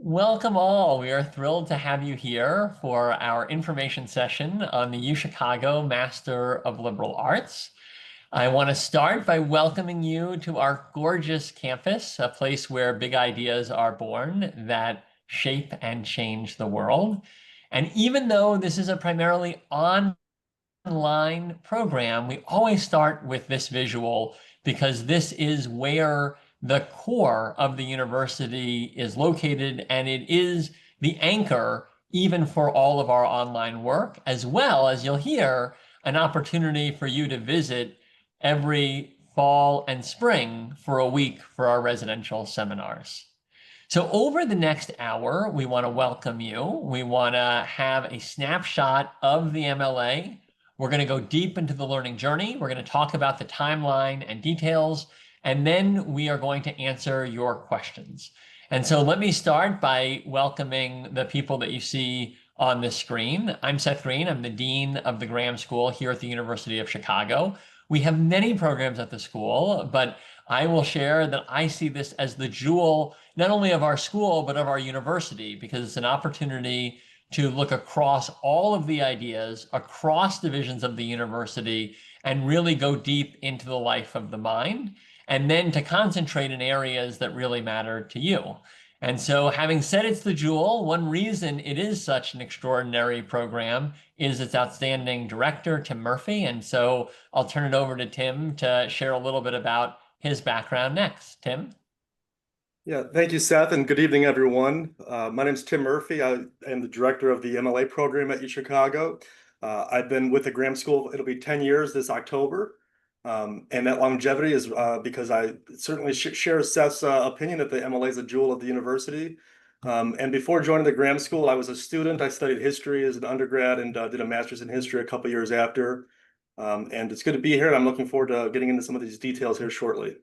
Welcome all. We are thrilled to have you here for our information session on the UChicago Master of Liberal Arts. I want to start by welcoming you to our gorgeous campus, a place where big ideas are born that shape and change the world. And even though this is a primarily online program, we always start with this visual because this is where the core of the university is located, and it is the anchor even for all of our online work, as well as you'll hear an opportunity for you to visit every fall and spring for a week for our residential seminars. So over the next hour, we want to welcome you. We want to have a snapshot of the MLA. We're going to go deep into the learning journey. We're going to talk about the timeline and details, and then we are going to answer your questions. And so let me start by welcoming the people that you see on the screen. I'm Seth Green. I'm the Dean of the Graham School here at the University of Chicago. We have many programs at the school, but I will share that I see this as the jewel, not only of our school, but of our university, because it's an opportunity to look across all of the ideas, across divisions of the university, and really go deep into the life of the mind, and then to concentrate in areas that really matter to you. And so having said it's the jewel, one reason it is such an extraordinary program is its outstanding director, Tim Murphy. And so I'll turn it over to Tim to share a little bit about his background next. Tim? Yeah, thank you, Seth, and good evening, everyone. My name is Tim Murphy. I am the director of the MLA program at UChicago. I've been with the Graham School, it'll be 10 years this October. And that longevity is because I certainly share Seth's opinion that the MLA is a jewel of the university. And before joining the Graham School, I was a student. I studied history as an undergrad and did a master's in history a couple years after. And it's good to be here, and I'm looking forward to getting into some of these details here shortly.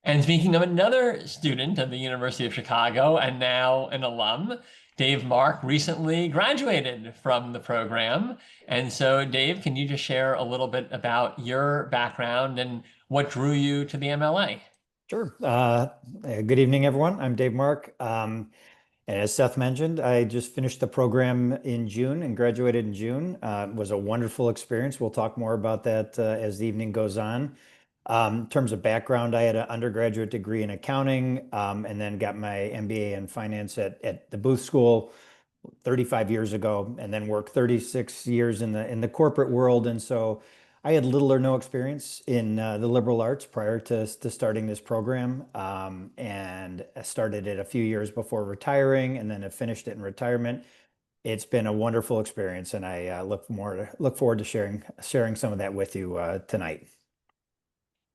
And speaking of another student of the University of Chicago and now an alum, Dave Mark recently graduated from the program. And so, Dave, can you just share a little bit about your background and what drew you to the MLA? Sure. Good evening, everyone. I'm Dave Mark. And as Seth mentioned, I just finished the program in June and graduated in June. It was a wonderful experience. We'll talk more about that as the evening goes on. In terms of background, I had an undergraduate degree in accounting and then got my MBA in finance at the Booth School 35 years ago, and then worked 36 years in the corporate world. And so I had little or no experience in the liberal arts prior to starting this program, and I started it a few years before retiring, and then I finished it in retirement. It's been a wonderful experience, and I look forward to sharing some of that with you tonight.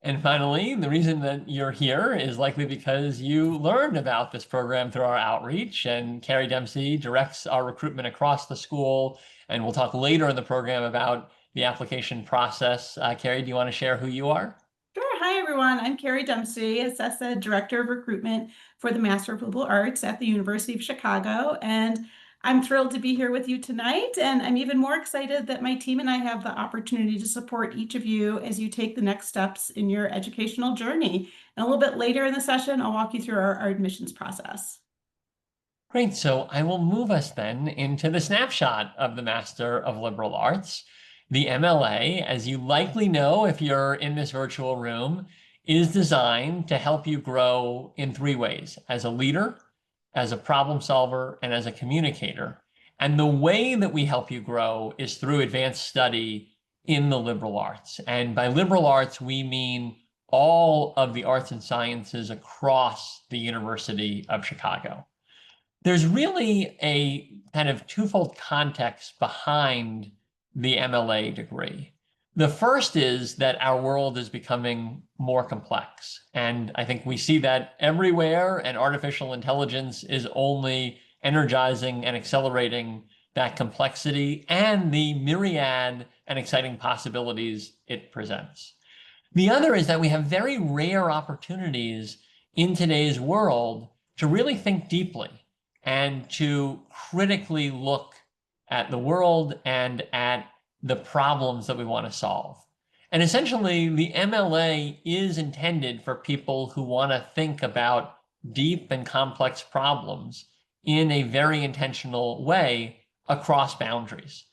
And finally, the reason that you're here is likely because you learned about this program through our outreach, and Carrie Dempsey directs our recruitment across the school. And we'll talk later in the program about the application process. Carrie, do you want to share who you are? Sure. Hi, everyone. I'm Carrie Dempsey, as Seth said, Director of Recruitment for the Master of Liberal Arts at the University of Chicago. And I'm thrilled to be here with you tonight. And I'm even more excited that my team and I have the opportunity to support each of you as you take the next steps in your educational journey. And a little bit later in the session, I'll walk you through our admissions process. Great. So I will move us then into the snapshot of the Master of Liberal Arts. The MLA, as you likely know if you're in this virtual room, is designed to help you grow in three ways: as a leader, as a problem solver, and as a communicator. And the way that we help you grow is through advanced study in the liberal arts. And by liberal arts, we mean all of the arts and sciences across the University of Chicago. There's really a kind of twofold context behind the MLA degree. The first is that our world is becoming more complex. And I think we see that everywhere, and artificial intelligence is only energizing and accelerating that complexity and the myriad and exciting possibilities it presents. The other is that we have very rare opportunities in today's world to really think deeply and to critically look at the world and at the problems that we want to solve. And essentially, the MLA is intended for people who want to think about deep and complex problems in a very intentional way across boundaries.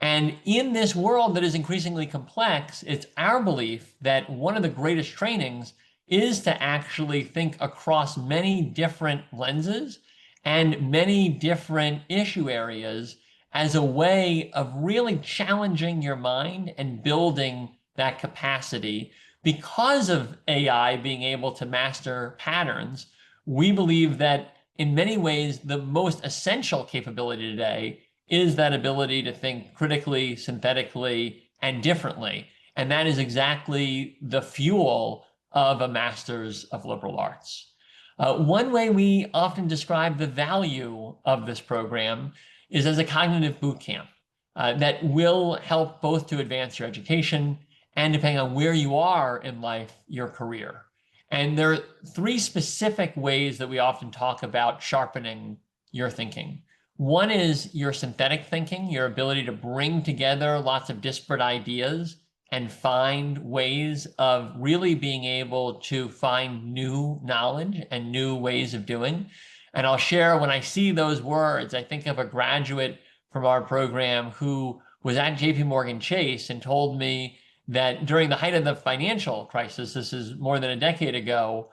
And in this world that is increasingly complex, it's our belief that one of the greatest trainings is to actually think across many different lenses and many different issue areas as a way of really challenging your mind and building that capacity. Because of AI being able to master patterns, we believe that in many ways, the most essential capability today is that ability to think critically, synthetically, and differently. And that is exactly the fuel of a Master's of Liberal Arts. One way we often describe the value of this program is as a cognitive boot camp that will help both to advance your education and, depending on where you are in life, your career. And there are three specific ways that we often talk about sharpening your thinking. One is your synthetic thinking, your ability to bring together lots of disparate ideas and find ways of really being able to find new knowledge and new ways of doing. And I'll share, when I see those words, I think of a graduate from our program who was at JP Morgan Chase and told me that during the height of the financial crisis, this is more than a decade ago,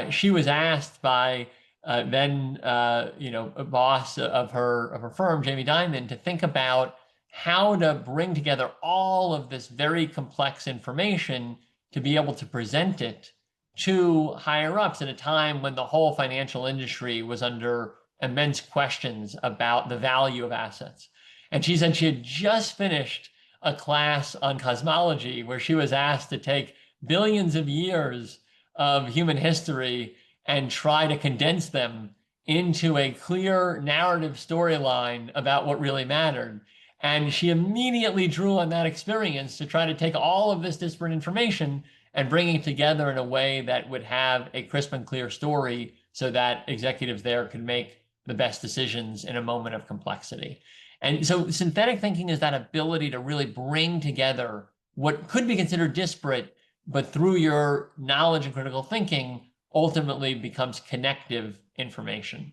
she was asked by then a boss of her firm, Jamie Dimon, to think about how to bring together all of this very complex information to be able to present it to higher ups at a time when the whole financial industry was under immense questions about the value of assets. And she said she had just finished a class on cosmology where she was asked to take billions of years of human history and try to condense them into a clear narrative storyline about what really mattered. And she immediately drew on that experience to try to take all of this disparate information and bring it together in a way that would have a crisp and clear story so that executives there could make the best decisions in a moment of complexity. And so synthetic thinking is that ability to really bring together what could be considered disparate, but through your knowledge and critical thinking, ultimately becomes connective information.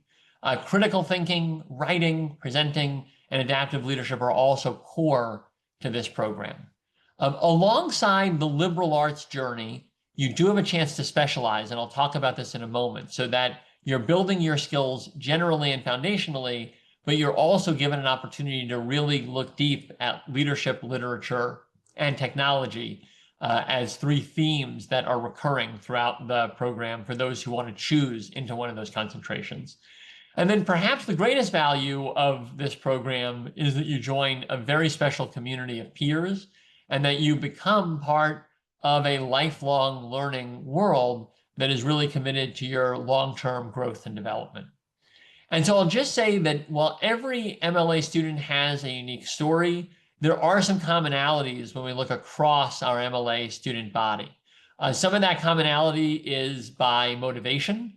Critical thinking, writing, presenting, and adaptive leadership are also core to this program. Alongside the liberal arts journey, you do have a chance to specialize, and I'll talk about this in a moment, so that you're building your skills generally and foundationally, but you're also given an opportunity to really look deep at leadership, literature, and technology as three themes that are recurring throughout the program for those who want to choose into one of those concentrations. And then perhaps the greatest value of this program is that you join a very special community of peers and that you become part of a lifelong learning world that is really committed to your long-term growth and development. And so I'll just say that while every MLA student has a unique story, there are some commonalities when we look across our MLA student body. Some of that commonality is by motivation.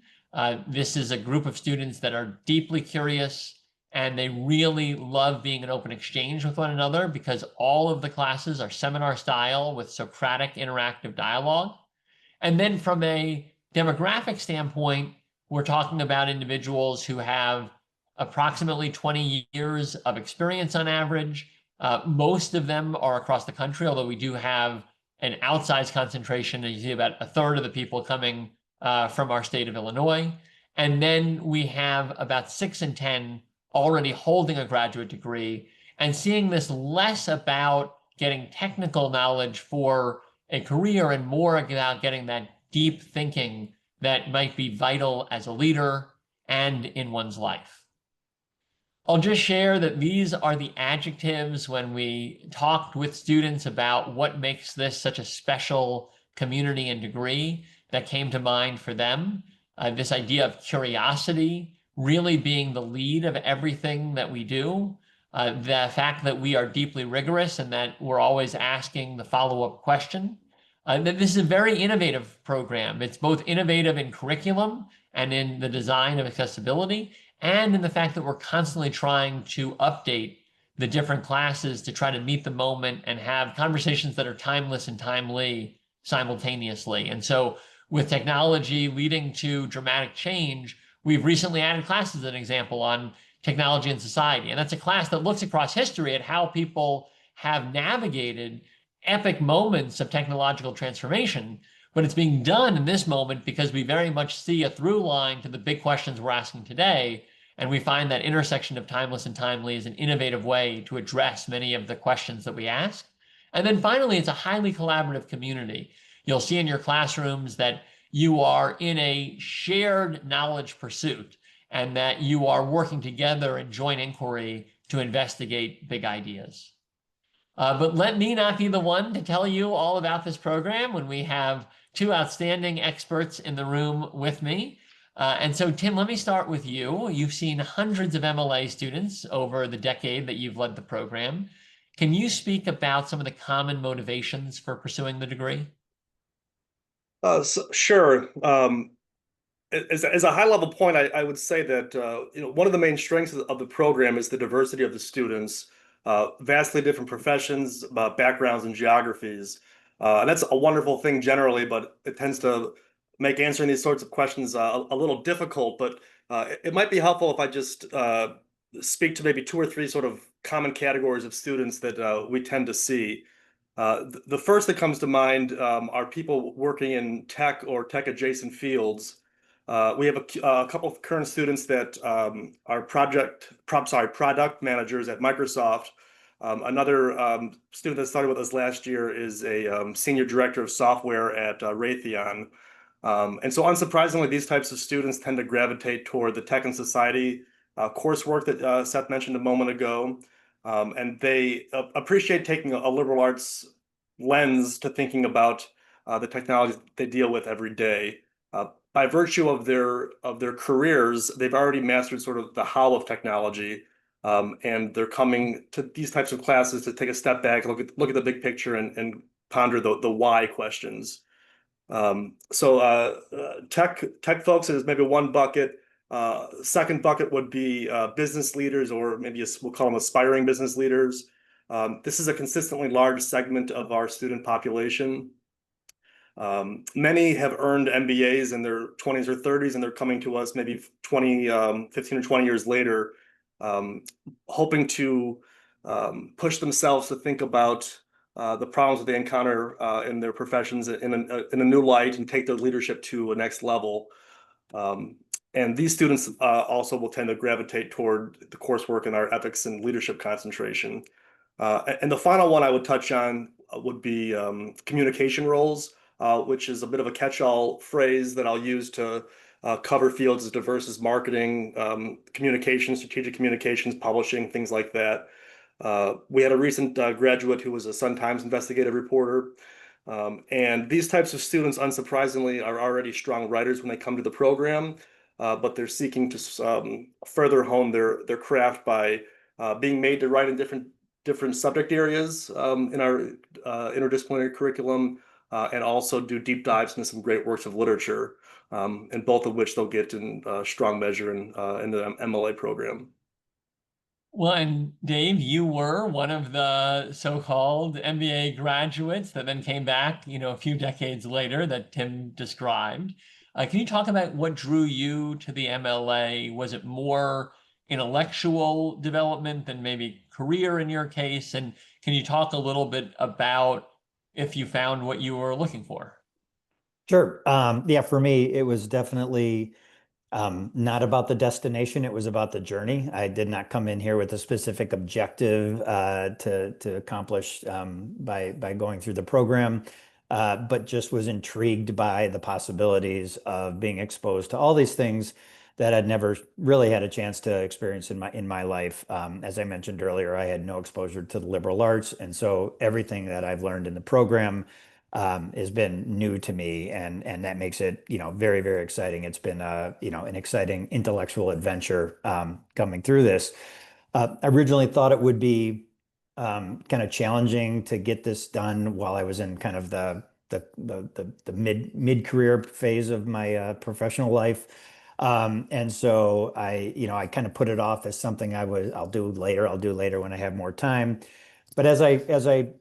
This is a group of students that are deeply curious and they really love being in open exchange with one another because all of the classes are seminar style with Socratic interactive dialogue. And then from a demographic standpoint, we're talking about individuals who have approximately 20 years of experience on average. Most of them are across the country, although we do have an outsized concentration. You see about a third of the people coming from our state of Illinois. And then we have about 6 in 10 already holding a graduate degree, and seeing this less about getting technical knowledge for a career and more about getting that deep thinking that might be vital as a leader and in one's life. I'll just share that these are the adjectives when we talked with students about what makes this such a special community and degree that came to mind for them. This idea of curiosity really being the lead of everything that we do. The fact that we are deeply rigorous and that we're always asking the follow-up question. That this is a very innovative program. It's both innovative in curriculum and in the design of accessibility, and in the fact that we're constantly trying to update the different classes to try to meet the moment and have conversations that are timeless and timely simultaneously. And so with technology leading to dramatic change, we've recently added classes, as an example, on technology and society. And that's a class that looks across history at how people have navigated epic moments of technological transformation. But it's being done in this moment because we very much see a through line to the big questions we're asking today. And we find that intersection of timeless and timely is an innovative way to address many of the questions that we ask. And then finally, it's a highly collaborative community. You'll see in your classrooms that you are in a shared knowledge pursuit and that you are working together in joint inquiry to investigate big ideas. But let me not be the one to tell you all about this program when we have two outstanding experts in the room with me. And so, Tim, let me start with you. You've seen hundreds of MLA students over the decade that you've led the program. Can you speak about some of the common motivations for pursuing the degree? Sure. As a high level point, I would say that one of the main strengths of the program is the diversity of the students, vastly different professions, backgrounds, and geographies. And that's a wonderful thing generally, but it tends to make answering these sorts of questions a little difficult. But it might be helpful if I just speak to maybe two or three sort of common categories of students that we tend to see. The first that comes to mind are people working in tech or tech adjacent fields. We have a couple of current students that are product managers at Microsoft. Another student that started with us last year is a senior director of software at Raytheon. And so unsurprisingly, these types of students tend to gravitate toward the tech and society coursework that Seth mentioned a moment ago. And they appreciate taking a liberal arts lens to thinking about the technologies they deal with every day. By virtue of their careers, they've already mastered sort of the how of technology, and they're coming to these types of classes to take a step back, look at the big picture, and ponder the why questions. Tech folks is maybe one bucket. Second bucket would be business leaders, or maybe we'll call them aspiring business leaders. This is a consistently large segment of our student population. Many have earned MBAs in their 20s or 30s, and they're coming to us maybe 15 or 20 years later, hoping to push themselves to think about the problems that they encounter in their professions in a new light and take their leadership to a next level. And these students also will tend to gravitate toward the coursework in our ethics and leadership concentration. And the final one I would touch on would be communication roles, which is a bit of a catch-all phrase that I'll use to cover fields as diverse as marketing, communications, strategic communications, publishing, things like that. We had a recent graduate who was a Sun-Times investigative reporter. And these types of students, unsurprisingly, are already strong writers when they come to the program, but they're seeking to further hone their craft by being made to write in different subject areas in our interdisciplinary curriculum, and also do deep dives into some great works of literature, and both of which they'll get in strong measure in the MLA program. Well, and Dave, you were one of the so-called MBA graduates that then came back, a few decades later that Tim described. Can you talk about what drew you to the MLA? Was it more intellectual development than maybe career in your case? And can you talk a little bit about if you found what you were looking for? Sure. Yeah, for me, it was definitely not about the destination. It was about the journey. I did not come in here with a specific objective to accomplish by going through the program, but just was intrigued by the possibilities of being exposed to all these things that I'd never really had a chance to experience in my life. As I mentioned earlier, I had no exposure to the liberal arts, and so everything that I've learned in the program has been new to me, and that makes it very, very exciting. It's been an exciting intellectual adventure coming through this. I originally thought it would be kind of challenging to get this done while I was in kind of the mid-career phase of my professional life. And so I kind of put it off as something I'll do later when I have more time. But as I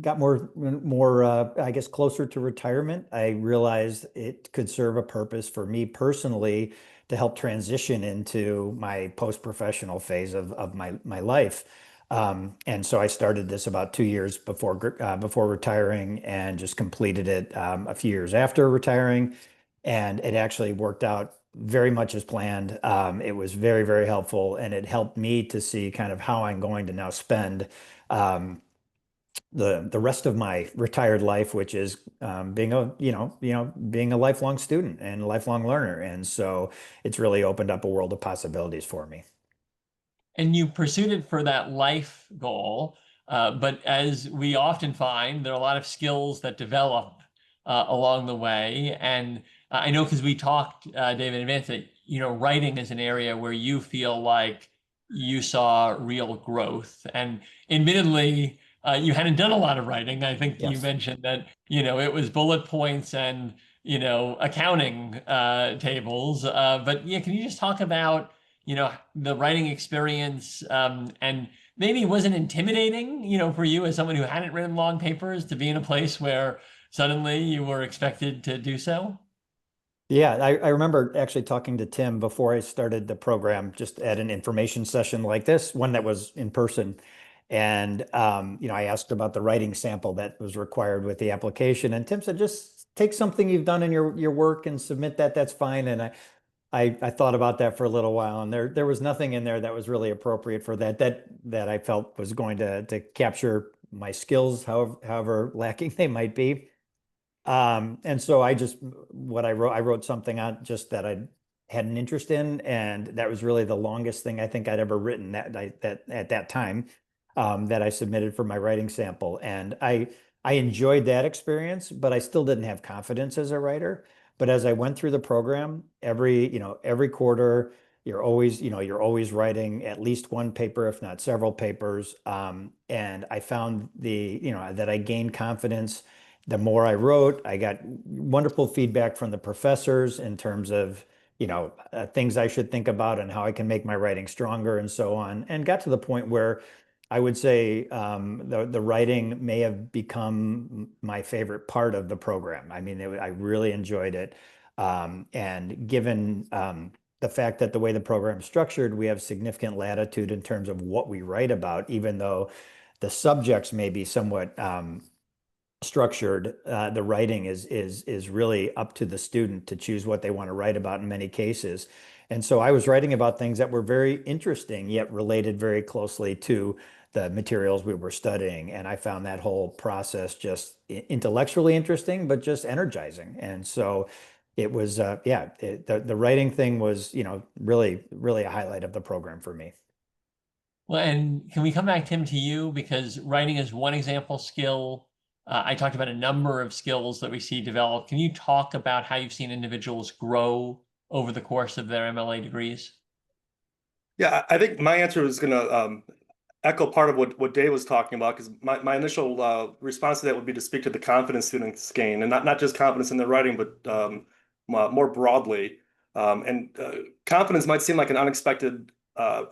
got I guess, closer to retirement, I realized it could serve a purpose for me personally to help transition into my post-professional phase of my life. And so I started this about 2 years before retiring, and just completed it a few years after retiring. And it actually worked out very much as planned. It was very, very helpful, and it helped me to see kind of how I'm going to now spend um, the rest of my retired life, which is being being a lifelong student and a lifelong learner. And so it's really opened up a world of possibilities for me. And you pursued it for that life goal. But as we often find, there are a lot of skills that develop along the way. And I know because we talked, David, in advance that, writing is an area where you feel like you saw real growth. And admittedly, you hadn't done a lot of writing. I think you Yes. mentioned that, it was bullet points and, accounting tables. But yeah, can you just talk about the writing experience, and maybe it wasn't intimidating, for you as someone who hadn't written long papers to be in a place where suddenly you were expected to do so? Yeah, I remember actually talking to Tim before I started the program, just at an information session like this, one that was in person. And I asked about the writing sample that was required with the application, and Tim said, just take something you've done in your work and submit that. That's fine. And I thought about that for a little while, and there was nothing in there that was really appropriate for that I felt was going to capture my skills, however lacking they might be. And so I wrote something out just that I had an interest in, and that was really the longest thing I think I'd ever written that at that time, that I submitted for my writing sample. And I enjoyed that experience, but I still didn't have confidence as a writer. But as I went through the program, every quarter, you're always writing at least one paper, if not several papers. And I found that I gained confidence the more I wrote. I got wonderful feedback from the professors in terms of, things I should think about and how I can make my writing stronger and so on. And got to the point where I would say the writing may have become my favorite part of the program. I mean, I really enjoyed it. And given the fact that the way the program is structured, we have significant latitude in terms of what we write about, even though the subjects may be somewhat structured. The writing is really up to the student to choose what they want to write about in many cases. And so I was writing about things that were very interesting, yet related very closely to the materials we were studying. And I found that whole process just intellectually interesting, but just energizing. And so it was, the writing thing was, really, really a highlight of the program for me. Well, and can we come back, Tim, to you? Because writing is one example skill. I talked about a number of skills that we see develop. Can you talk about how you've seen individuals grow over the course of their MLA degrees? Yeah, I think my answer is going to echo part of what Dave was talking about, because my initial response to that would be to speak to the confidence students gain, and not just confidence in their writing, but more broadly. And confidence might seem like an unexpected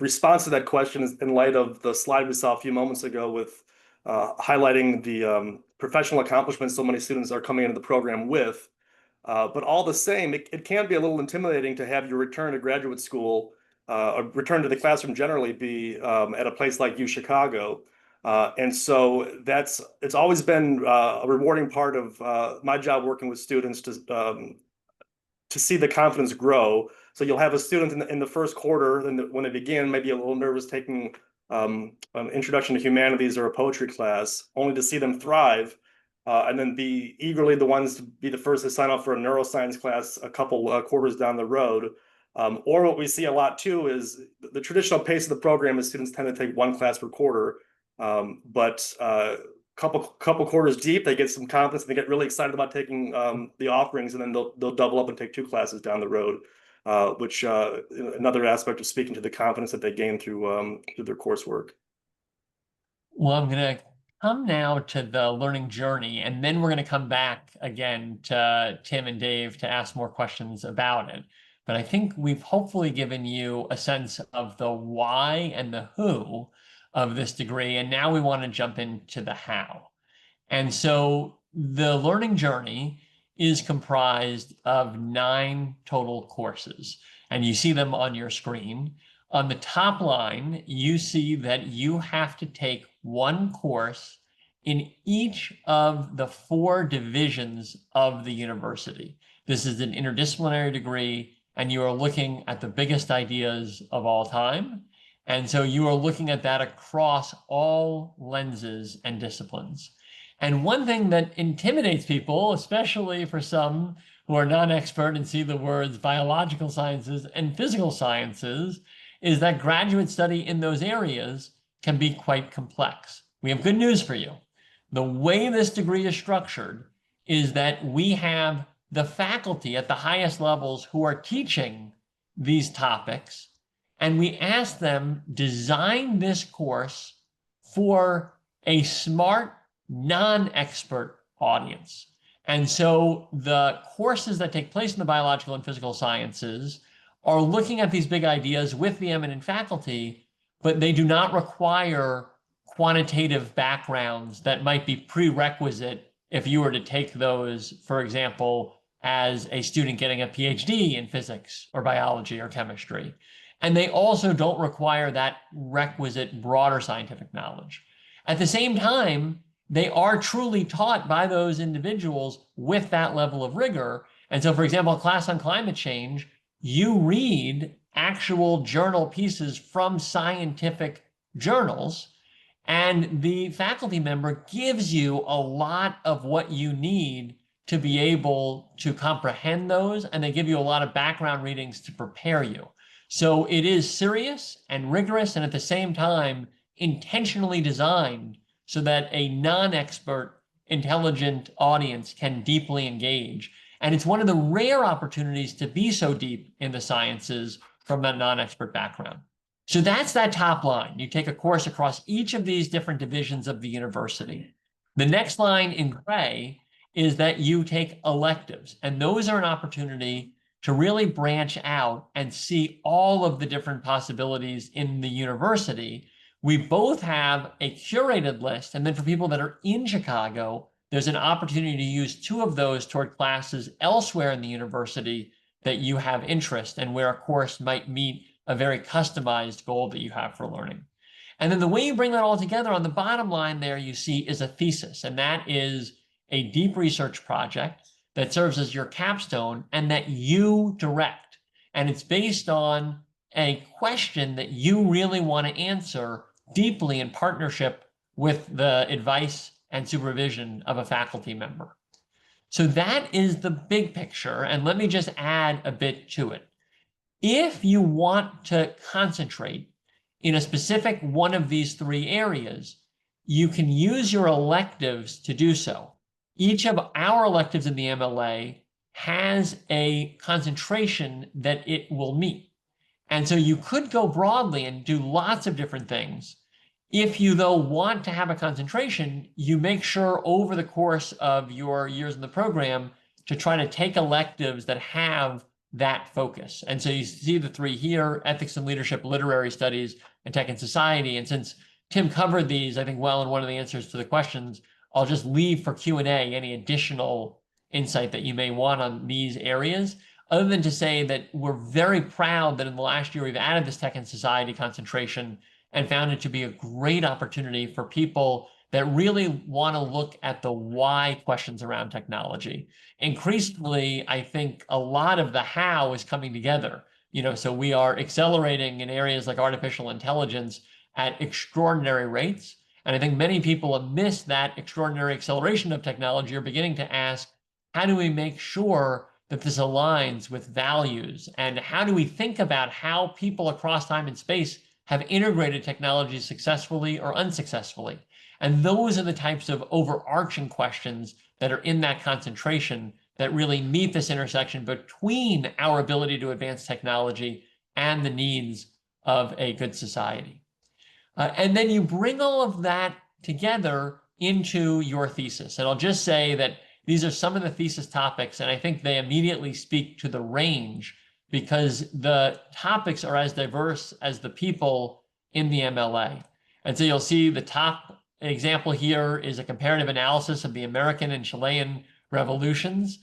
response to that question in light of the slide we saw a few moments ago with highlighting the professional accomplishments so many students are coming into the program with. But all the same, it can be a little intimidating to have your return to graduate school, or return to the classroom generally, be at a place like U Chicago. And so it's always been a rewarding part of my job working with students to see the confidence grow. So you'll have a student in the first quarter, when they begin, maybe a little nervous taking an introduction to humanities or a poetry class, only to see them thrive, and then be eagerly the ones to be the first to sign up for a neuroscience class a couple quarters down the road. Or what we see a lot too is the traditional pace of the program is students tend to take one class per quarter. But couple quarters deep, they get some confidence and they get really excited about taking the offerings, and then they'll double up and take two classes down the road, which another aspect of speaking to the confidence that they gain through their coursework. Well, I'm going to come now to the learning journey, and then we're going to come back again to Tim and Dave to ask more questions about it. But I think we've hopefully given you a sense of the why and the who of this degree, and now we want to jump into the how. And so the learning journey is comprised of 9 total courses, and you see them on your screen. On the top line, you see that you have to take one course in each of the 4 divisions of the university. This is an interdisciplinary degree, and you are looking at the biggest ideas of all time. And so you are looking at that across all lenses and disciplines. And one thing that intimidates people, especially for some who are non-expert and see the words biological sciences and physical sciences, is that graduate study in those areas can be quite complex. We have good news for you. The way this degree is structured is that we have the faculty at the highest levels who are teaching these topics, and we ask them design this course for a smart, non-expert audience. And so the courses that take place in the biological and physical sciences are looking at these big ideas with the eminent faculty, but they do not require quantitative backgrounds that might be prerequisite if you were to take those, for example, as a student getting a PhD in physics or biology or chemistry. And they also don't require that requisite broader scientific knowledge. At the same time, they are truly taught by those individuals with that level of rigor. And so, for example, a class on climate change, you read actual journal pieces from scientific journals, and the faculty member gives you a lot of what you need to be able to comprehend those, and they give you a lot of background readings to prepare you. So it is serious and rigorous, and at the same time, intentionally designed so that a non-expert, intelligent audience can deeply engage. And it's one of the rare opportunities to be so deep in the sciences from a non-expert background. So that's that top line. You take a course across each of these different divisions of the university. The next line in gray is that you take electives, and those are an opportunity to really branch out and see all of the different possibilities in the university. We both have a curated list, and then for people that are in Chicago, there's an opportunity to use 2 of those toward classes elsewhere in the university that you have interest and where a course might meet a very customized goal that you have for learning. And then the way you bring that all together on the bottom line there you see is a thesis, and that is a deep research project that serves as your capstone and that you direct. And it's based on a question that you really want to answer deeply in partnership with the advice and supervision of a faculty member. So that is the big picture, and let me just add a bit to it. If you want to concentrate in a specific one of these 3 areas, you can use your electives to do so. Each of our electives in the MLA has a concentration that it will meet. And so you could go broadly and do lots of different things. If you, though, want to have a concentration, you make sure over the course of your years in the program to try to take electives that have that focus. And so you see the 3 here: ethics and leadership, literary studies, and tech and society. And since Tim covered these, I think, well in one of the answers to the questions, I'll just leave for Q&A any additional insight that you may want on these areas, other than to say that we're very proud that in the last year we've added this tech and society concentration and found it to be a great opportunity for people that really want to look at the why questions around technology. Increasingly, I think a lot of the how is coming together. So we are accelerating in areas like artificial intelligence at extraordinary rates. And I think many people amidst that extraordinary acceleration of technology are beginning to ask, how do we make sure that this aligns with values? And how do we think about how people across time and space have integrated technology successfully or unsuccessfully? And those are the types of overarching questions that are in that concentration that really meet this intersection between our ability to advance technology and the needs of a good society. And then you bring all of that together into your thesis. And I'll just say that these are some of the thesis topics, and I think they immediately speak to the range because the topics are as diverse as the people in the MLA. And so you'll see the top example here is a comparative analysis of the American and Chilean revolutions,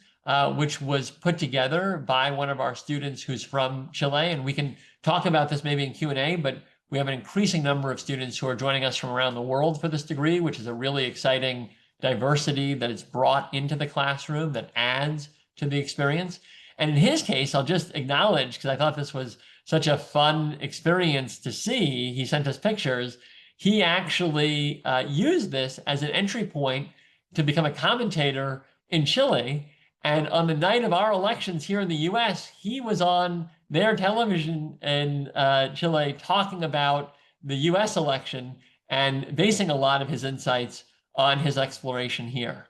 which was put together by one of our students who's from Chile. And we can talk about this maybe in Q&A, but we have an increasing number of students who are joining us from around the world for this degree, which is a really exciting diversity that is brought into the classroom that adds to the experience. And in his case, I'll just acknowledge, because I thought this was such a fun experience to see, he sent us pictures. He actually used this as an entry point to become a commentator in Chile. And on the night of our elections here in the US, he was on their television in Chile talking about the US election and basing a lot of his insights on his exploration here.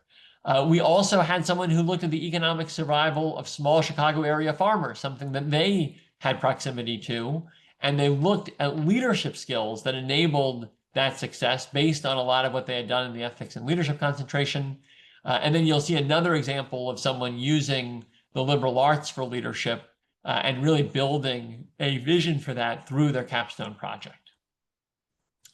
We also had someone who looked at the economic survival of small Chicago area farmers, something that they had proximity to, and they looked at leadership skills that enabled that success based on a lot of what they had done in the ethics and leadership concentration. And then you'll see another example of someone using the liberal arts for leadership and really building a vision for that through their capstone project.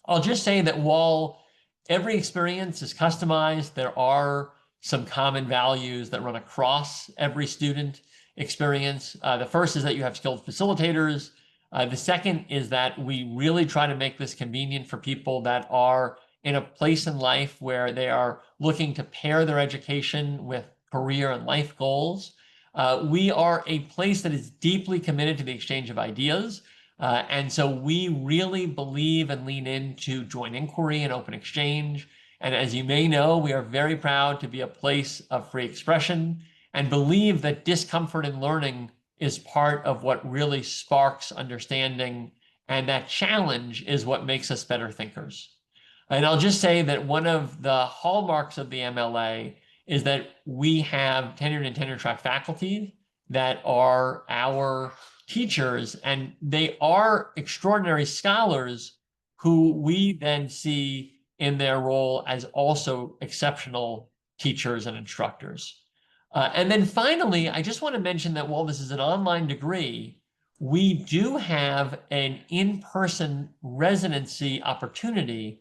I'll just say that while every experience is customized, there are some common values that run across every student experience. The first is that you have skilled facilitators. The second is that we really try to make this convenient for people that are in a place in life where they are looking to pair their education with career and life goals. We are a place that is deeply committed to the exchange of ideas. And so we really believe and lean into joint inquiry and open exchange. And as you may know, we are very proud to be a place of free expression and believe that discomfort in learning is part of what really sparks understanding. And that challenge is what makes us better thinkers. And I'll just say that one of the hallmarks of the MLA is that we have tenured and tenure track faculty that are our teachers, and they are extraordinary scholars who we then see in their role as also exceptional teachers and instructors. And then finally, I just want to mention that while this is an online degree, we do have an in-person residency opportunity,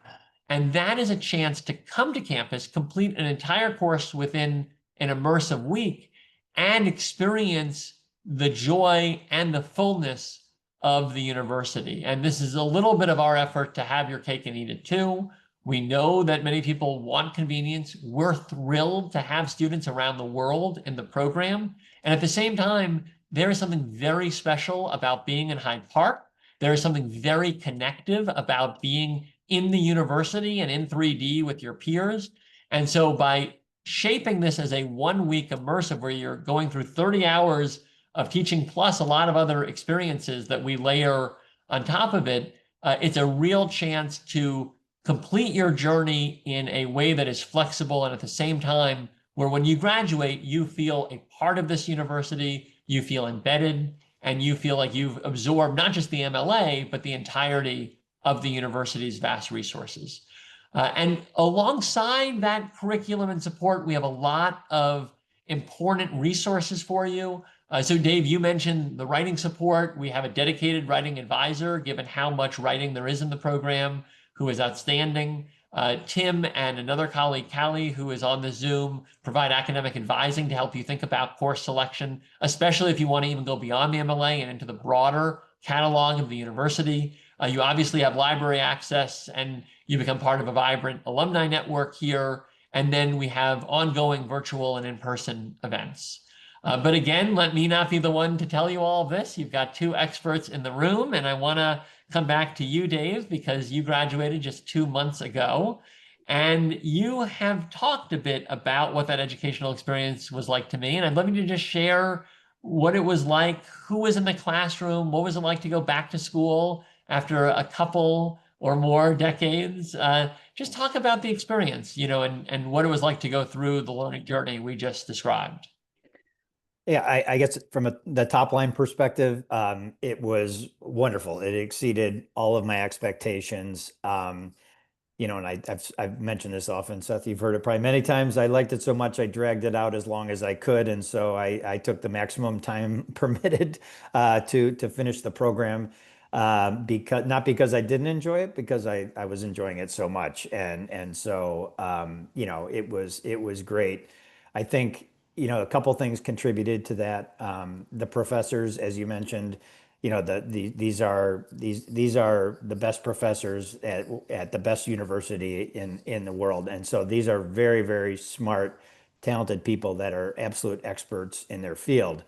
and that is a chance to come to campus, complete an entire course within an immersive week, and experience the joy and the fullness of the university. And this is a little bit of our effort to have your cake and eat it too. We know that many people want convenience. We're thrilled to have students around the world in the program. And at the same time, there is something very special about being in Hyde Park. There is something very connective about being in the university and in 3D with your peers. And so by shaping this as a 1 week immersive where you're going through 30 hours of teaching plus a lot of other experiences that we layer on top of it, it's a real chance to complete your journey in a way that is flexible and at the same time where when you graduate, you feel a part of this university, you feel embedded, and you feel like you've absorbed not just the MLA, but the entirety of the university's vast resources. And alongside that curriculum and support, we have a lot of important resources for you. So Dave, you mentioned the writing support. We have a dedicated writing advisor, given how much writing there is in the program, who is outstanding. Tim and another colleague, Callie, who is on the Zoom, provide academic advising to help you think about course selection, especially if you want to even go beyond the MLA and into the broader catalog of the university. You obviously have library access and you become part of a vibrant alumni network here. And then we have ongoing virtual and in-person events. But again, let me not be the one to tell you all of this. You've got two experts in the room, and I want to come back to you, Dave, because you graduated just 2 months ago, and you have talked a bit about what that educational experience was like to me. And I'd love you to just share what it was like, who was in the classroom, what was it like to go back to school after a couple or more decades. Just talk about the experience, and what it was like to go through the learning journey we just described. Yeah, I guess from the top line perspective, it was wonderful. It exceeded all of my expectations. And I've mentioned this often, Seth, you've heard it probably many times. I liked it so much, I dragged it out as long as I could. And so I took the maximum time permitted to finish the program. because not because I didn't enjoy it, because I was enjoying it so much, and so it was great. I think a couple things contributed to that. The professors, as you mentioned, these are the best professors at the best university in the world, and so these are very, very smart, talented people that are absolute experts in their field.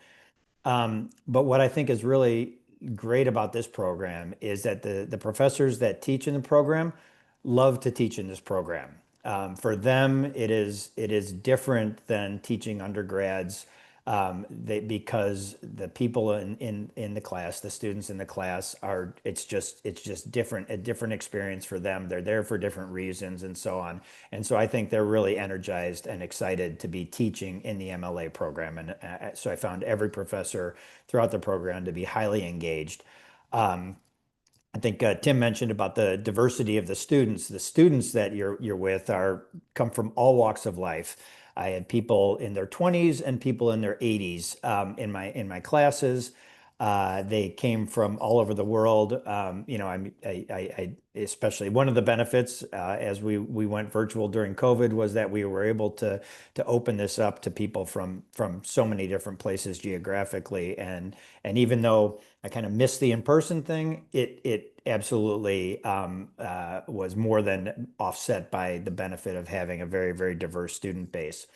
But what I think is really great about this program is that the professors that teach in the program love to teach in this program. For them, it is different than teaching undergrads, because the people in the class, the students in the class are, it's just different, a different experience for them. They're there for different reasons and so on. And so I think they're really energized and excited to be teaching in the MLA program. And so I found every professor throughout the program to be highly engaged. Um, I think Tim mentioned about the diversity of the students. The students that you're with come from all walks of life. I had people in their 20s and people in their 80s in my classes. They came from all over the world. I especially one of the benefits as we went virtual during COVID was that we were able to open this up to people from so many different places geographically. And even though I kind of missed the in-person thing, it absolutely was more than offset by the benefit of having a very, very diverse student base.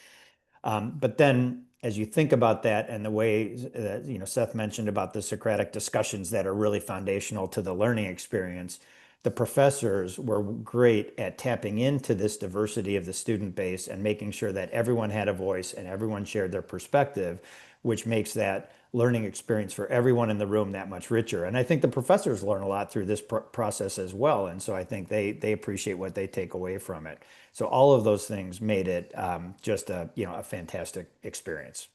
But then as you think about that and the way that, Seth mentioned about the Socratic discussions that are really foundational to the learning experience, the professors were great at tapping into this diversity of the student base and making sure that everyone had a voice and everyone shared their perspective, which makes that learning experience for everyone in the room that much richer. And I think the professors learn a lot through this process as well. And so I think they appreciate what they take away from it. So all of those things made it just a fantastic experience.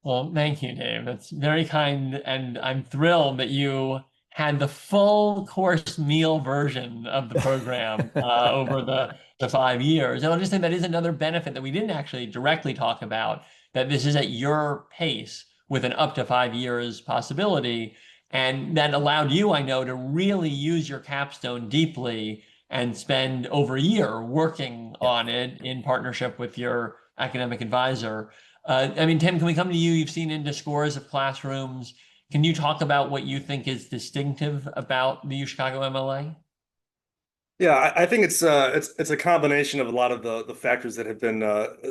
Well, thank you, Dave. That's very kind, and I'm thrilled that you had the full course meal version of the program over the 5 years. And I'll just say that is another benefit that we didn't actually directly talk about, that this is at your pace with an up to 5 years possibility. And that allowed you, I know, to really use your capstone deeply and spend over a year working Yeah. on it in partnership with your academic advisor. I mean, Tim, can we come to you? You've seen into scores of classrooms. Can you talk about what you think is distinctive about the UChicago MLA? Yeah, I think it's a combination of a lot of the factors that have been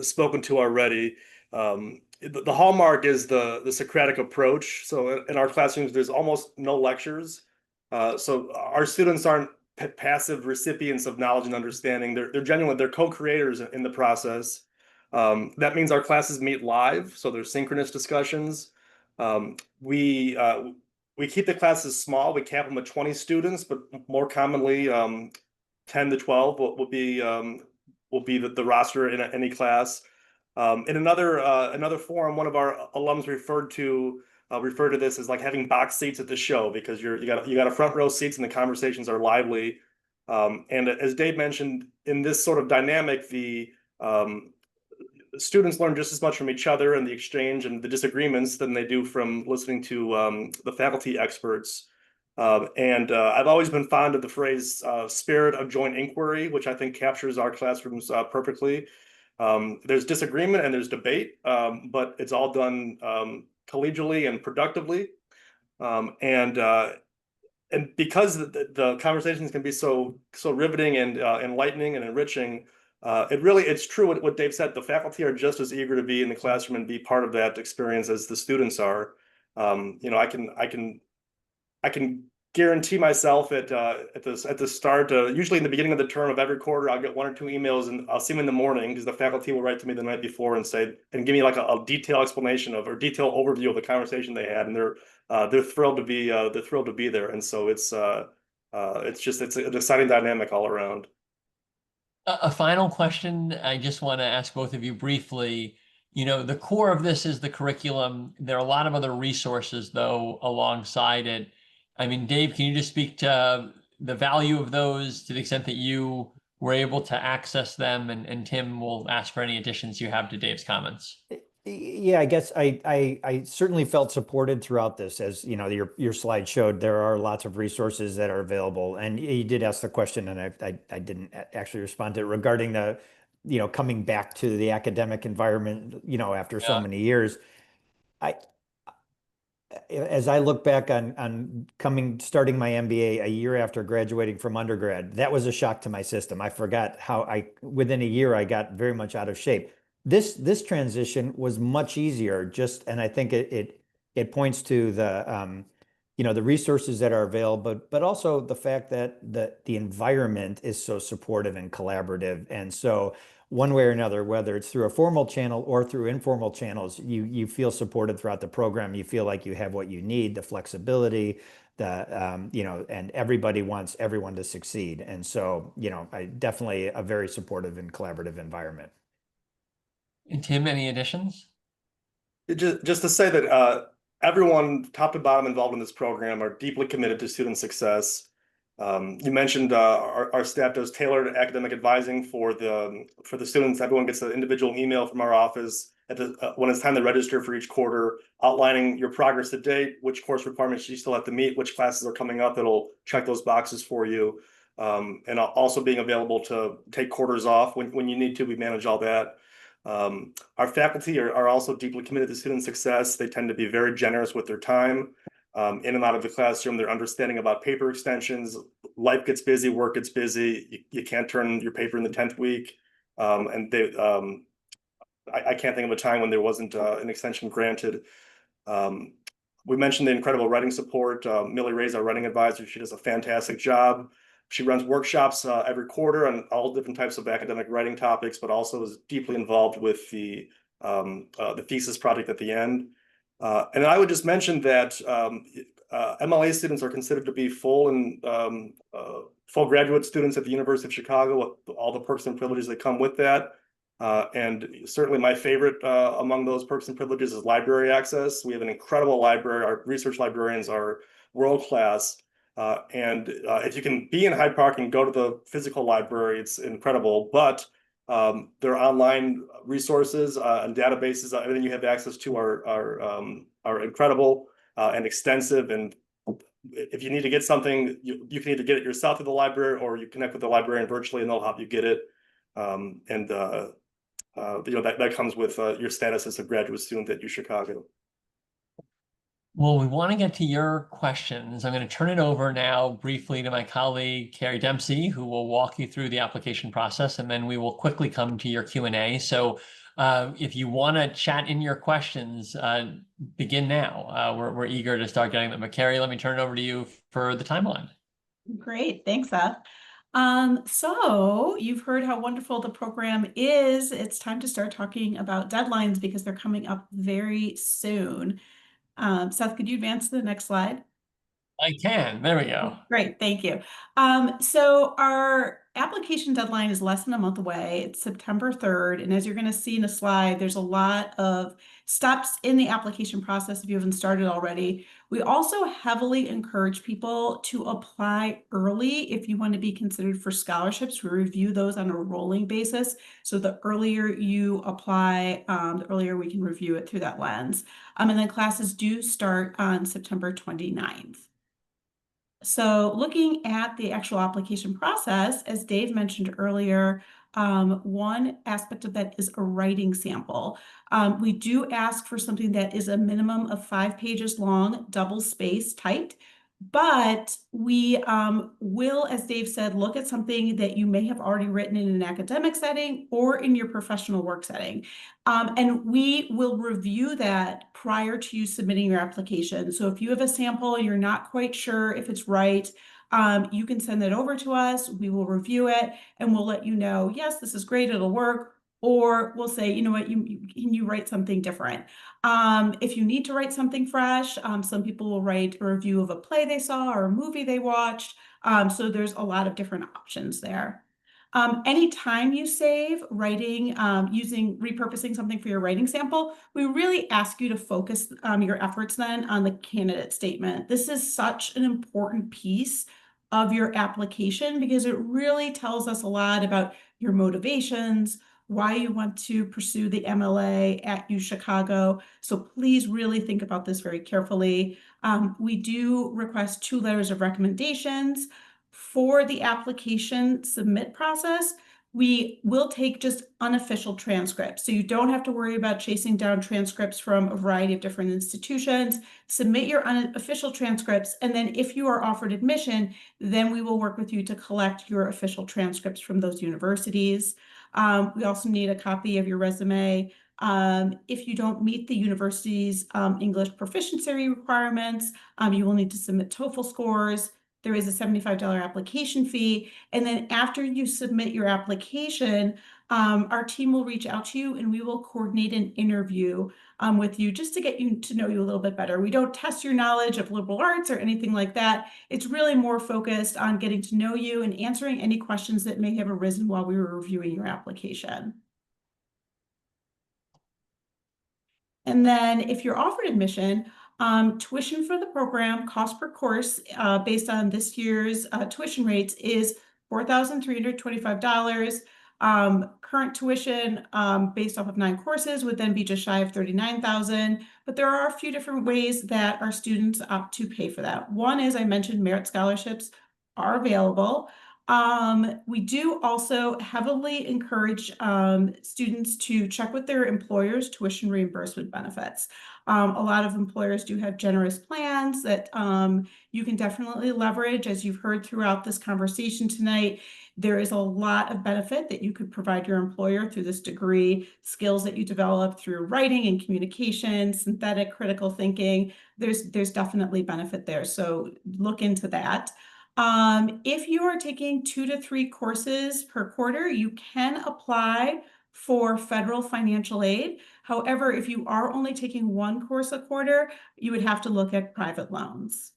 spoken to already. The hallmark is the Socratic approach. So in our classrooms, there's almost no lectures. So our students aren't passive recipients of knowledge and understanding. They're genuine. They're co-creators in the process. That means our classes meet live, so there's synchronous discussions. We keep the classes small. We cap them at 20 students, but more commonly, 10 to 12 will be the roster in any class. In another forum, one of our alums referred to this as like having box seats at the show, because you got a front row seats and the conversations are lively. And as Dave mentioned, in this sort of dynamic, the students learn just as much from each other and the exchange and the disagreements than they do from listening to the faculty experts. And I've always been fond of the phrase spirit of joint inquiry, which I think captures our classrooms perfectly. There's disagreement and there's debate, but it's all done collegially and productively. And because the conversations can be so riveting and enlightening and enriching, it's true what Dave said. The faculty are just as eager to be in the classroom and be part of that experience as the students are. I can guarantee myself at the start, usually in the beginning of the term of every quarter, I'll get one or two emails and I'll see them in the morning because the faculty will write to me the night before and give me like a detailed explanation or detailed overview of the conversation they had, and they're thrilled to be there, and so it's an exciting dynamic all around. A final question I just want to ask both of you briefly. The core of this is the curriculum. There are a lot of other resources, though, alongside it. I mean, Dave, can you just speak to the value of those to the extent that you were able to access them? And Tim will ask for any additions you have to Dave's comments. Yeah, I guess I certainly felt supported throughout this. As you know, your slide showed, there are lots of resources that are available. And you did ask the question, and I didn't actually respond to it regarding the, coming back to the academic environment, after so Yeah. many years. I As I look back on starting my MBA a year after graduating from undergrad, that was a shock to my system. I forgot how within a year I got very much out of shape. This transition was much easier, and I think it points to the resources that are available, but also the fact that the environment is so supportive and collaborative. And so one way or another, whether it's through a formal channel or through informal channels, you feel supported throughout the program. You feel like you have what you need, the flexibility, and everybody wants everyone to succeed. And so, I definitely a very supportive and collaborative environment. And Tim, any additions? Just to say that everyone, top to bottom, involved in this program are deeply committed to student success. You mentioned our staff does tailored academic advising for the students. Everyone gets an individual email from our office when it's time to register for each quarter, outlining your progress to date, which course requirements you still have to meet, which classes are coming up. It'll check those boxes for you, and also being available to take quarters off when you need to. We manage all that. Our faculty are also deeply committed to student success. They tend to be very generous with their time. In and out of the classroom, their understanding about paper extensions. Life gets busy, work gets busy. You can't turn your paper in the 10th week. And I can't think of a time when there wasn't an extension granted. We mentioned the incredible writing support. Millie Ray's our writing advisor. She does a fantastic job. She runs workshops every quarter on all different types of academic writing topics, but also is deeply involved with the thesis project at the end. And I would just mention that MLA students are considered to be full graduate students at the University of Chicago, all the perks and privileges that come with that. And certainly my favorite among those perks and privileges is library access. We have an incredible library. Our research librarians are world-class. And if you can be in Hyde Park and go to the physical library, it's incredible. But there are online resources and databases. Everything you have access to are incredible and extensive. And if you need to get something, you can either get it yourself at the library or you connect with the librarian virtually, and they'll help you get it. That comes with your status as a graduate student at UChicago. Well, we want to get to your questions. I'm going to turn it over now briefly to my colleague, Carrie Dempsey, who will walk you through the application process, and then we will quickly come to your Q&A. So if you want to chat in your questions, begin now. We're eager to start getting them. But Carrie, let me turn it over to you for the timeline. Great, thanks, Seth. So you've heard how wonderful the program is. It's time to start talking about deadlines because they're coming up very soon. Seth, could you advance to the next slide? I can. There we go. Great, thank you. So our application deadline is less than a month away. It's September 3rd. And as you're going to see in a slide, there's a lot of steps in the application process if you haven't started already. We also heavily encourage people to apply early if you want to be considered for scholarships. We review those on a rolling basis. So the earlier you apply, the earlier we can review it through that lens. And then classes do start on September 29th. So looking at the actual application process, as Dave mentioned earlier, one aspect of that is a writing sample. We do ask for something that is a minimum of 5 pages long, double space typed, but we will, as Dave said, look at something that you may have already written in an academic setting or in your professional work setting. And we will review that prior to you submitting your application. So if you have a sample and you're not quite sure if it's right, you can send that over to us. We will review it and we'll let you know, yes, this is great, it'll work. Or we'll say, you know what, can you write something different? If you need to write something fresh, some people will write a review of a play they saw or a movie they watched. So there's a lot of different options there. Any time you save writing, repurposing something for your writing sample, we really ask you to focus your efforts then on the candidate statement. This is such an important piece of your application because it really tells us a lot about your motivations, why you want to pursue the MLA at UChicago. So please really think about this very carefully. We do request 2 letters of recommendations for the application submit process. We will take just unofficial transcripts. So you don't have to worry about chasing down transcripts from a variety of different institutions. Submit your unofficial transcripts, and then if you are offered admission, then we will work with you to collect your official transcripts from those universities. We also need a copy of your resume. If you don't meet the university's English proficiency requirements, you will need to submit TOEFL scores. There is a $75 application fee. And then after you submit your application, our team will reach out to you and we will coordinate an interview with you just to get you to know you a little bit better. We don't test your knowledge of liberal arts or anything like that. It's really more focused on getting to know you and answering any questions that may have arisen while we were reviewing your application. And then if you're offered admission, tuition for the program, cost per course, based on this year's tuition rates is $4,325. Current tuition, based off of 9 courses, would then be just shy of $39,000. But there are a few different ways that our students opt to pay for that. One is, I mentioned, merit scholarships are available. We do also heavily encourage students to check with their employers' tuition reimbursement benefits. A lot of employers do have generous plans that you can definitely leverage. As you've heard throughout this conversation tonight, there is a lot of benefit that you could provide your employer through this degree, skills that you develop through writing and communication, synthetic critical thinking. There's definitely benefit there. So look into that. If you are taking 2 to 3 courses per quarter, you can apply for federal financial aid. However, if you are only taking 1 course a quarter, you would have to look at private loans.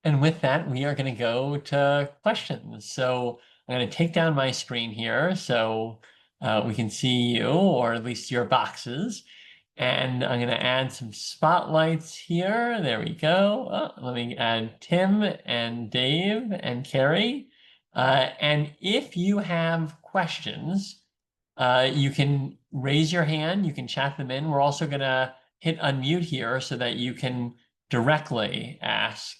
And with that, we are going to go to questions. So I'm going to take down my screen here so we can see you, or at least your boxes. And I'm going to add some spotlights here. There we go. Let me add Tim and Dave and Carrie. And if you have questions, you can raise your hand. You can chat them in. We're also going to hit unmute here so that you can directly ask.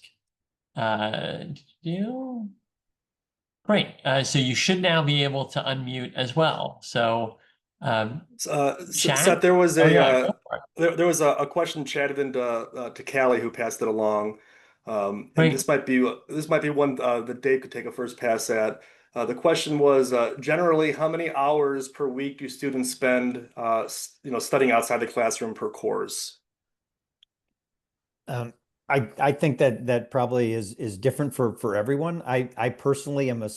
Great. So you should now be able to unmute as well. So chat. Seth, there was Oh, yeah, go for it. there was a question chatted into to Callie, who passed it along. And Great. this might be one that Dave could take a first pass at. The question was, generally, how many hours per week do students spend studying outside the classroom per course? I think that probably is different for everyone. I personally am a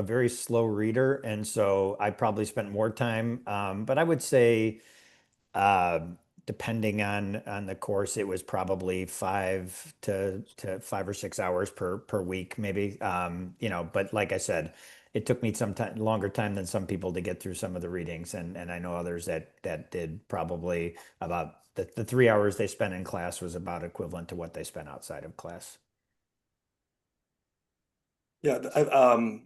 very slow reader, and so I probably spent more time. But I would say, depending on the course, it was probably 5 to 5 or 6 hours per week, maybe. But like I said, it took me some time, longer time than some people to get through some of the readings, and I know others that did probably about the 3 hours they spent in class was about equivalent to what they spent outside of class. Yeah, and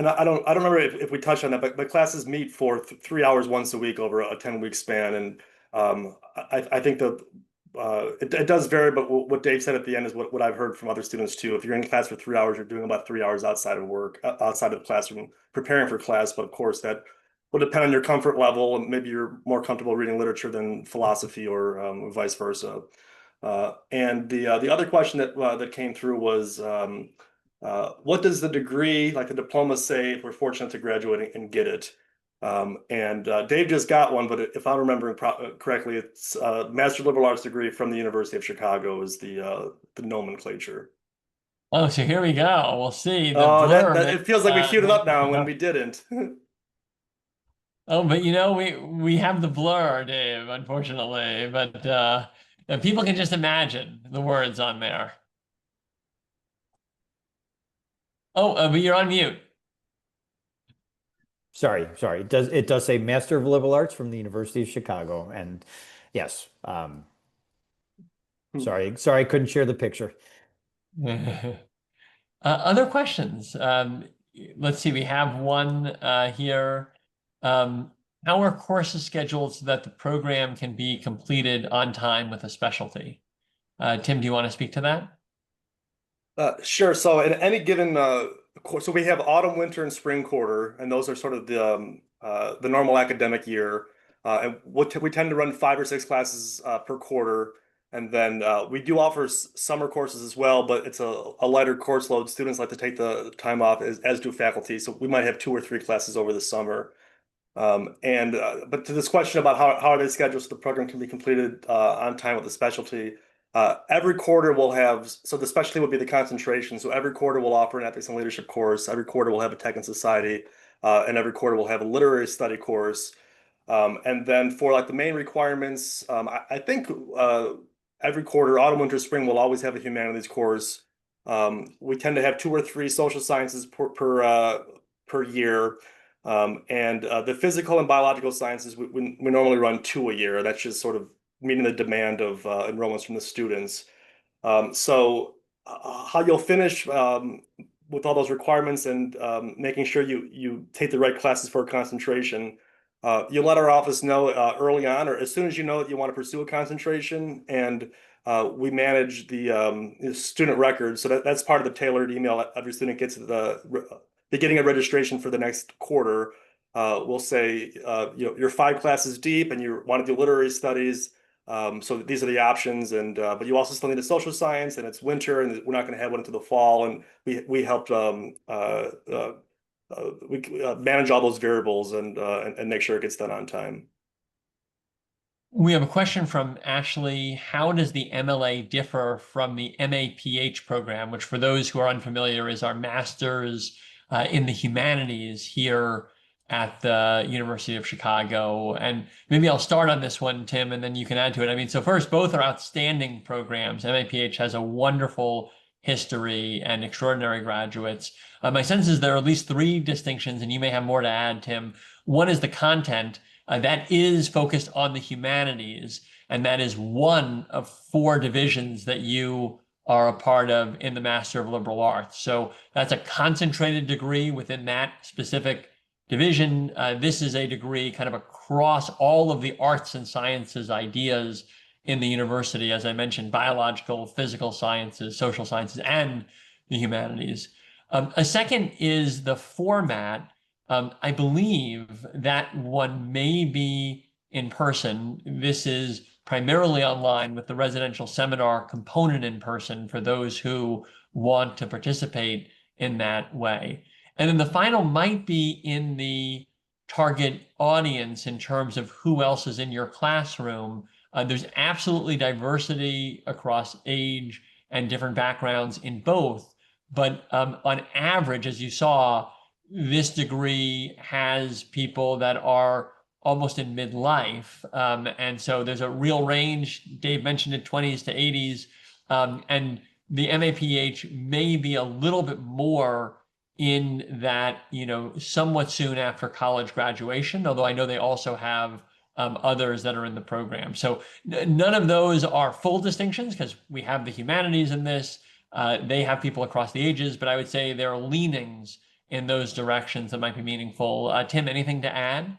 I don't remember if we touched on that, but classes meet for 3 hours once a week over a 10-week span, and I think it does vary. But what Dave said at the end is what I've heard from other students too. If you're in class for 3 hours, you're doing about 3 hours outside of work, outside of the classroom, preparing for class. But of course, that will depend on your comfort level, and maybe you're more comfortable reading literature than philosophy, or vice versa. And the other question that came through was, what does the degree, like the diploma, say if we're fortunate to graduate and get it? And Dave just got one, but if I'm remembering correctly, it's Master of Liberal Arts degree from the University of Chicago is the nomenclature. Oh, so here we go. We'll see the Oh, blurb. it feels like we queued it up now when we didn't. Oh, but we have the blur, Dave, unfortunately. But people can just imagine the words on there. Oh, but you're on mute. Sorry. It does say Master of Liberal Arts from the University of Chicago, and yes. Sorry, I couldn't share the picture. Other questions? let's see, we have one here. How are courses scheduled so that the program can be completed on time with a specialty? Tim, do you want to speak to that? Sure. So in any given course, so we have autumn, winter, and spring quarter, and those are sort of the normal academic year. And we tend to run 5 or 6 classes per quarter, and then we do offer summer courses as well, but it's a lighter course load. Students like to take the time off, as do faculty. So we might have 2 or 3 classes over the summer. But to this question about how are they scheduled so the program can be completed on time with the specialty, every quarter will have, so the specialty would be the concentration. So every quarter will offer an ethics and leadership course. Every quarter will have a tech and society, and every quarter will have a literary study course. And then for like the main requirements, I think every quarter, autumn, winter, spring will always have a humanities course. We tend to have 2 or 3 social sciences per year. And the physical and biological sciences, we normally run 2 a year. That's just sort of meeting the demand of enrollments from the students. How you'll finish with all those requirements and making sure you take the right classes for concentration. You let our office know early on, or as soon as you know that you want to pursue a concentration, and we manage the student records. So that's part of the tailored email every student gets at the beginning of registration for the next quarter. We'll say, you're 5 classes deep and you want to do literary studies. So these are the options, but you also still need a social science, and it's winter, and we're not going to have one until the fall. And we helped manage all those variables and make sure it gets done on time. We have a question from Ashley. How does the MLA differ from the MAPH program, which for those who are unfamiliar is our master's in the humanities here at the University of Chicago? And maybe I'll start on this one, Tim, and then you can add to it. I mean, so first, both are outstanding programs. MAPH has a wonderful history and extraordinary graduates. My sense is there are at least 3 distinctions, and you may have more to add, Tim. One is the content. That is focused on the humanities, and that is one of 4 divisions that you are a part of in the Master of Liberal Arts. So that's a concentrated degree within that specific division. This is a degree kind of across all of the arts and sciences ideas in the university, as I mentioned, biological, physical sciences, social sciences, and the humanities. A second is the format. I believe that one may be in person. This is primarily online with the residential seminar component in person for those who want to participate in that way. And then the final might be in the target audience in terms of who else is in your classroom. There's absolutely diversity across age and different backgrounds in both. But on average, as you saw, this degree has people that are almost in midlife. And so there's a real range. Dave mentioned it, 20s to 80s. And the MAPH may be a little bit more in that, somewhat soon after college graduation, although I know they also have others that are in the program. So none of those are full distinctions because we have the humanities in this. They have people across the ages, but I would say there are leanings in those directions that might be meaningful. Tim, anything to add?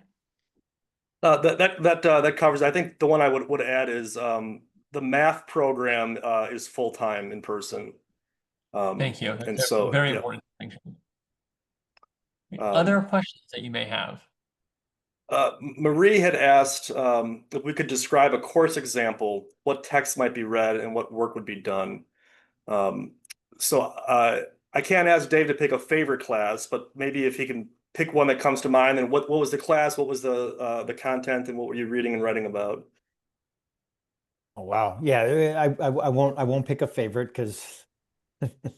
That covers. I think the one I would add is the math program is full-time in person. Thank you. And That's so a very yeah. important distinction. Other questions that you may have? Marie had asked if we could describe a course example, what text might be read and what work would be done. So I can't ask Dave to pick a favorite class, but maybe if he can pick one that comes to mind. And what was the class? What was the content, and what were you reading and writing about? Oh, wow. Yeah, I won't pick a favorite because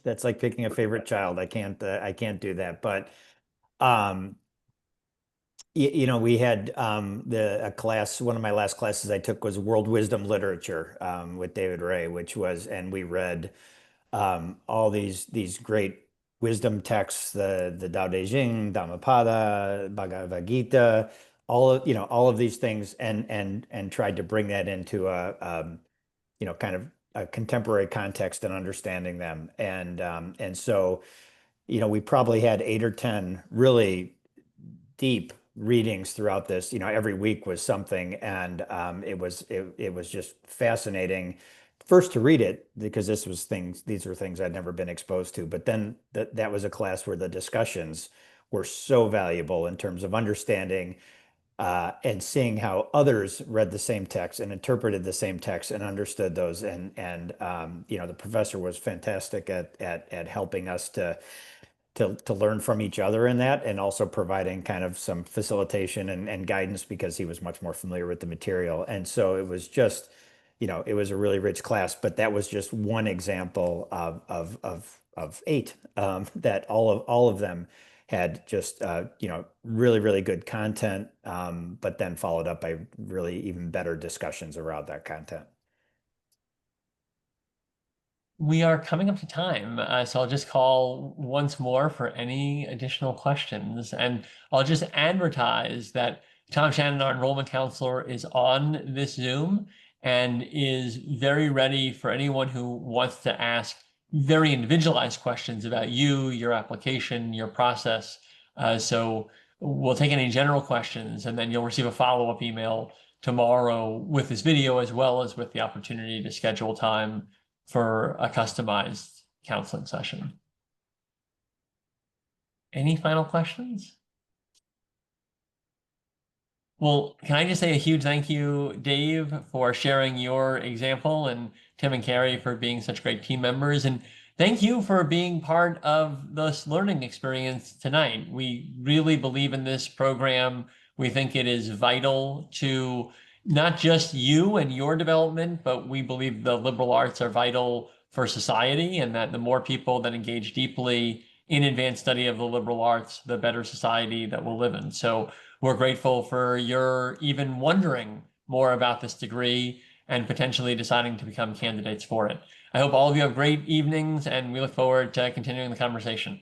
that's like picking a favorite child. I can't do that. But we had a class. One of my last classes I took was World Wisdom Literature with David Ray, and we read all these great wisdom texts, the Tao Te Ching, Dhammapada, Bhagavad Gita, all of these things, and tried to bring that into a kind of a contemporary context and understanding them. And so we probably had 8 or 10 really deep readings throughout this. Every week was something, and it was just fascinating. First to read it because these were things I'd never been exposed to. But then that was a class where the discussions were so valuable in terms of understanding and seeing how others read the same text and interpreted the same text and understood those. And the professor was fantastic at helping us to learn from each other in that, and also providing kind of some facilitation and guidance because he was much more familiar with the material. And so it was just, it was a really rich class, but that was just one example of 8 that all of them had just really, really good content, but then followed up by really even better discussions around that content. We are coming up to time, so I'll just call once more for any additional questions. And I'll just advertise that Tom Shannon, our enrollment counselor, is on this Zoom and is very ready for anyone who wants to ask very individualized questions about you, your application, your process. So we'll take any general questions, and then you'll receive a follow-up email tomorrow with this video, as well as with the opportunity to schedule time for a customized counseling session. Any final questions? Well, can I just say a huge thank you, Dave, for sharing your example, and Tim and Carrie for being such great team members. And thank you for being part of this learning experience tonight. We really believe in this program. We think it is vital to not just you and your development, but we believe the liberal arts are vital for society, and that the more people that engage deeply in advanced study of the liberal arts, the better society that we'll live in. So we're grateful for your even wondering more about this degree and potentially deciding to become candidates for it. I hope all of you have great evenings, and we look forward to continuing the conversation.